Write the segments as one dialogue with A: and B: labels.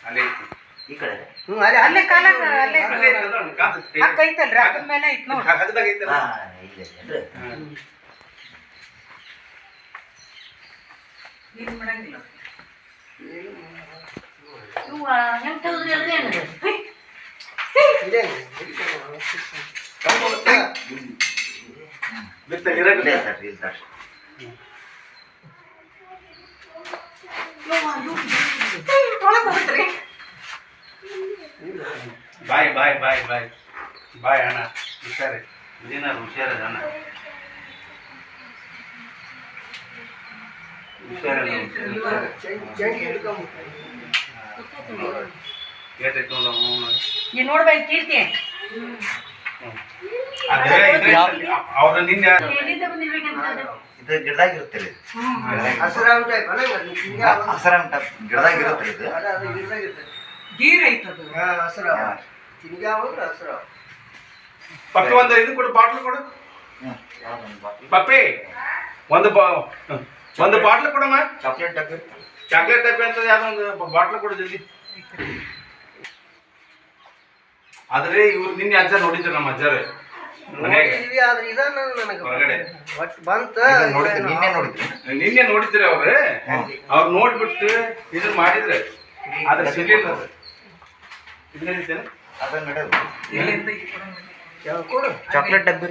A: ಅಲ್ಲೇ
B: ಈ ಕಡೆ
C: ಅಲ್ಲೇ ಕಾಲಾಗ ಅಲ್ಲೇ ಹಕ್ಕ ಐತಲ್ರಿ ಅದ್ರ ಮೇಲೆ ಐತ್ ನೋಡಿ
A: ಹಗದಾಗ ಐತಲ್ಲ
B: ಇಲ್ಲ ಏನ್ರಿ
C: ಏನು ಮಾಡಂಗಿಲ್ಲ
D: ಹೆಂಗ್ ತೆಗೆದ್ರಿ ಅಲ್ರಿ ಏನ್ರಿ
A: ಬಾಯ್ ಬಾಯ್ ಬಾಯ್ ಬಾಯ್ ಬಾಯ್ ಅಣ್ಣ ಹುಷಾರಿ ಇದೇನಾರು ಹುಷಾರದ ಅಣ್ಣ ಹುಷಾರಲ್ಲ ಕೇಳ್ತೈತೆ ನೋಡ
D: ನೀ ನೋಡ್ಬೇಕು ಕೀರ್ತಿ
A: ಅವ್ರ ನಿನ್ನೆ
D: ಎಲ್ಲಿಂದ ಬಂದಿರ್ಬೇಕಂತ
B: ಇದು ಗಿಡದಾಗ ಇರುತ್ತೆ ಹಸರ ಗಿಡದಾಗ ಇರುತ್ತೆ ಇದು
C: ಗೀರ್ ಐತದು
A: ಪಪ್ಪಿ ಒಂದು ಇದು ಕೊಡು ಬಾಟ್ಲು ಕೊಡು ಪಪ್ಪಿ ಒಂದು ಬಾಟ್ಲು ಕೊಡಮ್ಮ
B: ಚಾಕ್ಲೇಟ್ ಡಬ್ಬಿ
A: ಚಾಕ್ಲೇಟ್ ಡಬ್ಬಿ ಅಂತ ಯಾವ್ದೊಂದು ಬಾಟ್ಲು ಕೊಡು ಜಲ್ದಿ ಆದ್ರೆ ಇವ್ರು ನಿನ್ನೆ ಅಜ್ಜ ನೋಡಿದ್ರು ನಮ್ಮ ಅಜ್ಜಾರೆ ಮನೆಗೆ ಹೊರಗಡೆ ನಿನ್ನೆ ನೋಡಿದ್ರಿ ಅವ್ರು ನೋಡ್ಬಿಟ್ಟು ಇದನ್ನ ಮಾಡಿದ್ರೆ ಅದ್ರ ಸಿಗ್ಲಿಲ್ಲ ಅದು ಇದನ್ನೇನಿದ್ದೇನೆ
B: ಚಾಕ್ಲೇಟ್ ಡಬ್ಬಿ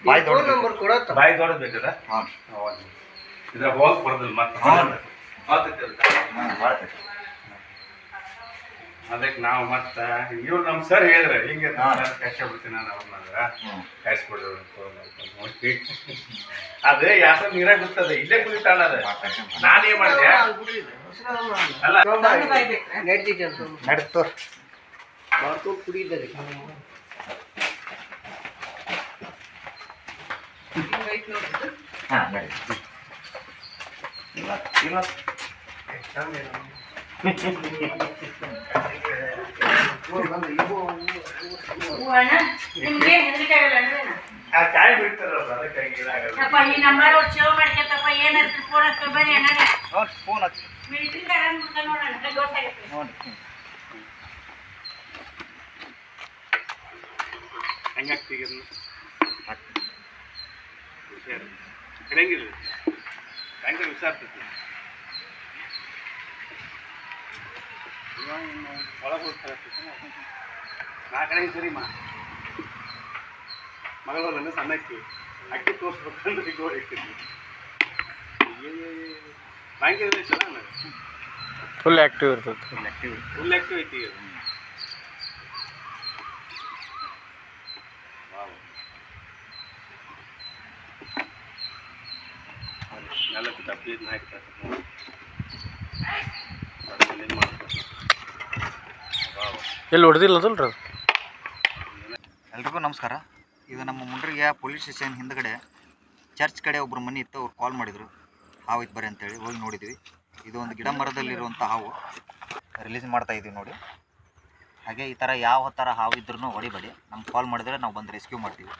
A: ಬಾಯಿ ದೊಡ್ಡದು ಬೇಕದ ಇದ್ರ ಹೋಗಕ್ ಬರೋದಿಲ್ಲ ಮತ್ತೆ ಅದಕ್ಕೆ ನಾವು ಮತ್ತ ಇವ್ರು ನಮ್ಮ ಸರ್ ಹೇಳಿದ್ರೆ ಹಿಂಗೆ ಕಷ್ಟ ಬಿಡ್ತೀನಿ ನಾನು ಅವ್ರನ್ನ ಕಾಯಿಸ್ಕೊಡ್ರಿ ಅದೇ ಯಾಕೆ ನೀರಾಗ ಬಿಡ್ತದೆ ಇಲ್ಲೇ ಕುಡಿತಾಣ ಅದ ನಾನೇನ್ ಮಾಡಿದೆ ಅಲ್ಲ
B: ನಡೀತು
C: ಕುಡಿದರೆ
B: ಹಾಂ ನಡೀತು ಇಲ್ಲ
D: ನಿಮ್ಗೆ ಹೆದರಿಕೆ ಆಗಲ್ಲ
A: ಚಾಯ್ ಬಿಡ್ತಾರಲ್ಲ ಅದಕ್ಕಾಗಿ ಇದಾಗಲ್ಲ
D: ಅಪ್ಪ ಈ ನಂಬರ್ ಸೇವ್ ಮಾಡ್ಕೊತಪ್ಪ ಏನಾದ್ರು ಫೋನ್ ಹಚ್ಚ ಬನ್ನಿ ಅಣ್ಣ
B: ಫೋನ್ ಹಚ್ಚಿ
D: ಮಿಲಿಟರಿ ಆರಾಮ್ ನೋಡೋಣ ಗೊತ್ತಾಗುತ್ತೆ
B: ನೋಡಿ
A: ಹೆಂಗಾಗ್ತೀಗ ಹುಷಾರು ಹೆಂಗಿಲ್ಲ ಸಾಯಂಕಾಲ ಹುಷಾರ್ತೈತಿ ಒಳಗೆ ಹೋಗ್ತಾರೆ ನಾ ಕಡೆ ಸರಿಮಾ ಮಗಳನ್ನ ಸಣ್ಣಕ್ಕಿ ಅಕ್ಕಿ ತೋರಿಸ್ಬೇಕಂದ್ರೆ ಗೋಡೆ ಇಟ್ಟಿದ್ವಿ ಬ್ಯಾಂಕಿಂಗ್ ಐತಲ್ಲ
E: ಫುಲ್ ಆ್ಯಕ್ಟಿವ್ ಇರ್ತದೆ
A: ಫುಲ್ ಆ್ಯಕ್ಟಿವ್ ಐತಿ ಈಗ ನೆಲಕ್ಕೆ ಡಬ್ಬಿ ಇದನ್ನ ಹಾಕ್ತಾರೆ
E: ಎಲ್ಲಿ ಹೊಡೆದಿಲ್ಲದಲ್ರಿ ಅದು
B: ಎಲ್ರಿಗೂ ನಮಸ್ಕಾರ. ಇದು ನಮ್ಮ ಮುಂಡ್ರಿಗೆಯ ಪೊಲೀಸ್ ಸ್ಟೇಷನ್ ಹಿಂದ್ಗಡೆ ಚರ್ಚ್ ಕಡೆ ಒಬ್ಬರು ಮನೆ ಇತ್ತು. ಅವ್ರು ಕಾಲ್ ಮಾಡಿದರು ಹಾವು ಇತ್ತು ಬರ್ರಿ ಅಂತೇಳಿ ಹೋಗಿ ನೋಡಿದ್ವಿ. ಇದು ಒಂದು ಗಿಡ ಮರದಲ್ಲಿರುವಂಥ ಹಾವು ರಿಲೀಸ್ ಮಾಡ್ತಾ ಇದ್ದೀವಿ ನೋಡಿ. ಹಾಗೆ ಈ ಥರ ಯಾವ ಥರ ಹಾವು ಇದ್ರೂ ಹೊಡಿಬೇಡಿ, ನಮ್ಗೆ ಕಾಲ್ ಮಾಡಿದ್ರೆ ನಾವು ಬಂದು ರೆಸ್ಕ್ಯೂ ಮಾಡ್ತೀವಿ.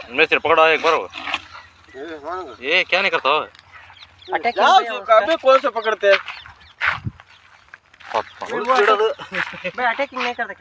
E: मिस्त्री पकड़ो एक बार ये क्या नहीं करता
C: अभी कौन सा पकड़ते हैं
E: है
C: अटैकिंग नहीं करते।